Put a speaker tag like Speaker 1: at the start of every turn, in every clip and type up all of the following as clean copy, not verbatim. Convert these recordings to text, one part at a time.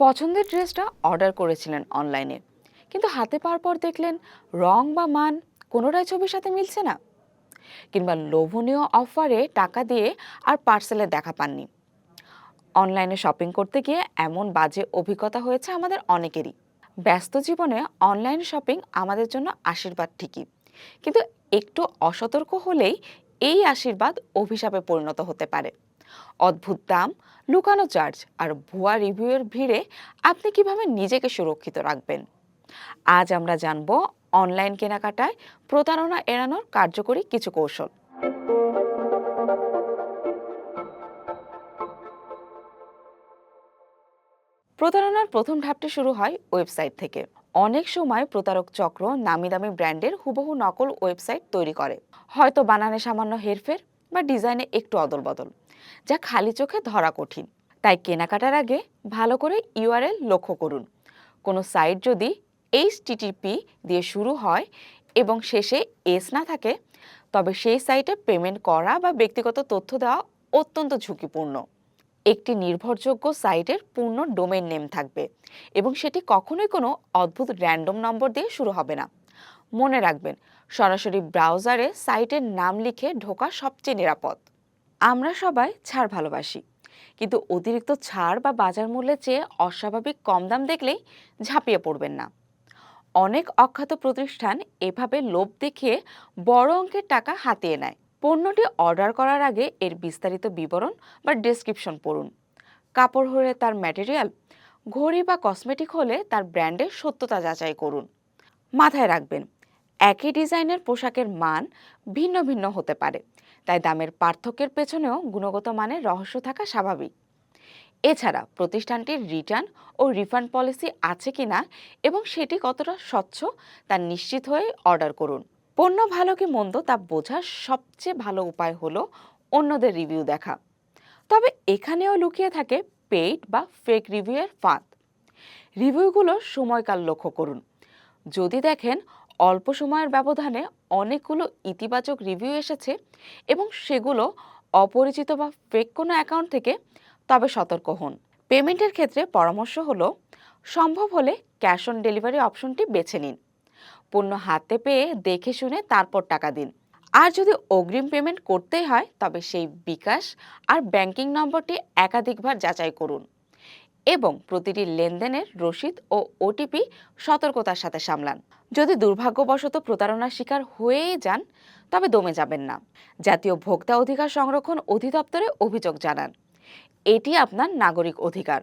Speaker 1: পছন্দের ড্রেসটা অর্ডার করেছিলেন অনলাইনে, কিন্তু হাতে পাওয়ার পর দেখলেন রং বা মান কোনোটাই ছবির সাথে মিলছে না, কিংবা লোভনীয় অফারে টাকা দিয়ে আর পার্সেলে দেখা পাননি। অনলাইনে শপিং করতে গিয়ে এমন বাজে অভিজ্ঞতা হয়েছে আমাদের অনেকেরই। ব্যস্ত জীবনে অনলাইন শপিং আমাদের জন্য আশীর্বাদ ঠিকই, কিন্তু একটু অসতর্ক হলেই এই আশীর্বাদ অভিশাপে পরিণত হতে পারে। অদ্ভুত দাম, লুকানো চার্জ আর ভুয়া রিভিউয়ের ভিড়ে আপনি কিভাবে নিজেকে সুরক্ষিত রাখবেন, আজ আমরা জানব অনলাইন কেনাকাটায় প্রতারণা এড়ানোর কার্যকরী কিছু কৌশল। প্রতারণার প্রথম ধাপটি শুরু হয় ওয়েবসাইট থেকে। অনেক সময় প্রতারক চক্র নামি দামি ব্র্যান্ডের হুবহু নকল ওয়েবসাইট তৈরি করে, হয়তো বানানে সামান্য হেরফের বা ডিজাইনে একটু অদলবদল, যা খালি চোখে ধরা কঠিন। তাই কেনাকাটার আগে ভালো করে ইউআরএল লক্ষ্য করুন। কোনো সাইট যদি এইচটিটিপি দিয়ে শুরু হয় এবং শেষে এস না থাকে, তবে সেই সাইটে পেমেন্ট করা বা ব্যক্তিগত তথ্য দেওয়া অত্যন্ত ঝুঁকিপূর্ণ। একটি নির্ভরযোগ্য সাইটের পূর্ণ ডোমেইন নেম থাকবে এবং সেটি কখনোই কোনো অদ্ভুত র্যান্ডম নম্বর দিয়ে শুরু হবে না। মনে রাখবেন, সরাসরি ব্রাউজারে সাইটের নাম লিখে ঢোকা সবচেয়ে নিরাপদ। আমরা সবাই ছাড় ভালোবাসি, কিন্তু অতিরিক্ত ছাড় বা বাজার মূল্যের চেয়ে অস্বাভাবিক কম দাম দেখলেই ঝাঁপিয়ে পড়বেন না। অনেক অখ্যাত প্রতিষ্ঠান এভাবে লোভ দেখিয়ে বড় অঙ্কের টাকা হাতিয়ে নেয়। পণ্যটি অর্ডার করার আগে এর বিস্তারিত বিবরণ বা ডেসক্রিপশন পড়ুন। কাপড় হলে তার ম্যাটেরিয়াল, ঘড়ি বা কসমেটিক হলে তার ব্র্যান্ডের সত্যতা যাচাই করুন। মাথায় রাখবেন, একই ডিজাইনের পোশাকের মান ভিন্ন ভিন্ন হতে পারে, তাই দামের পার্থক্যের পেছনেও গুণগত মানের রহস্য থাকা স্বাভাবিক। এছাড়া প্রতিষ্ঠানটির রিটার্ন ও রিফান্ড পলিসি আছে কিনা এবং সেটি কতটা স্বচ্ছ তা নিশ্চিত হয়ে অর্ডার করুন। পণ্য ভালো কি মন্দ তা বোঝার সবচেয়ে ভালো উপায় হলো অন্যদের রিভিউ দেখা। তবে এখানেও লুকিয়ে থাকে পেইড বা ফেক রিভিউয়ের ফাঁদ। রিভিউগুলোর সময়কাল লক্ষ্য করুন। যদি দেখেন অল্প সময়ের ব্যবধানে অনেকগুলো ইতিবাচক রিভিউ এসেছে এবং সেগুলো অপরিচিত বা ফেক কোনো অ্যাকাউন্ট থেকে, তবে সতর্ক হন। পেমেন্টের ক্ষেত্রে পরামর্শ হলো, সম্ভব হলে ক্যাশ অন ডেলিভারি অপশনটি বেছে নিন। পণ্য হাতে পেয়ে দেখে শুনে তারপর টাকা দিন। আর যদি অগ্রিম পেমেন্ট করতেই হয়, তবে সেই বিকাশ আর ব্যাংকিং নম্বরটি একাধিকবার যাচাই করুন এবং প্রতিটি লেনদেনের রসিদ ও ওটিপি সতর্কতার সাথে সামলান। যদি দুর্ভাগ্যবশত প্রতারণার শিকার হয়েই যান, তবে দমে যাবেন না। জাতীয় ভোক্তা অধিকার সংরক্ষণ অধিদপ্তরে অভিযোগ জানান। এটি আপনার নাগরিক অধিকার।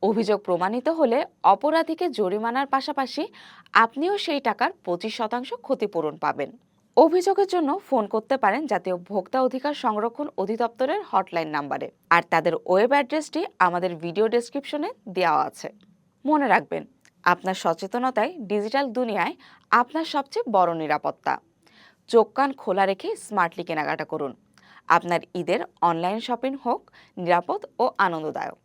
Speaker 1: অভিযোগ প্রমাণিত হলে অপরাধীকে জরিমানার পাশাপাশি আপনিও সেই টাকার 25% ক্ষতিপূরণ পাবেন। অভিযোগের জন্য ফোন করতে পারেন জাতীয় ভোক্তা অধিকার সংরক্ষণ অধিদপ্তরের হটলাইন নাম্বারে, আর তাদের ওয়েব অ্যাড্রেসটি আমাদের ভিডিও ডেসক্রিপশনে দেওয়া আছে। মনে রাখবেন, আপনার সচেতনতায় ডিজিটাল দুনিয়ায় আপনার সবচেয়ে বড় নিরাপত্তা। চোখ কান খোলা রেখে স্মার্টলি কেনাকাটা করুন। আপনার ঈদের অনলাইন শপিং হোক নিরাপদ ও আনন্দদায়ক।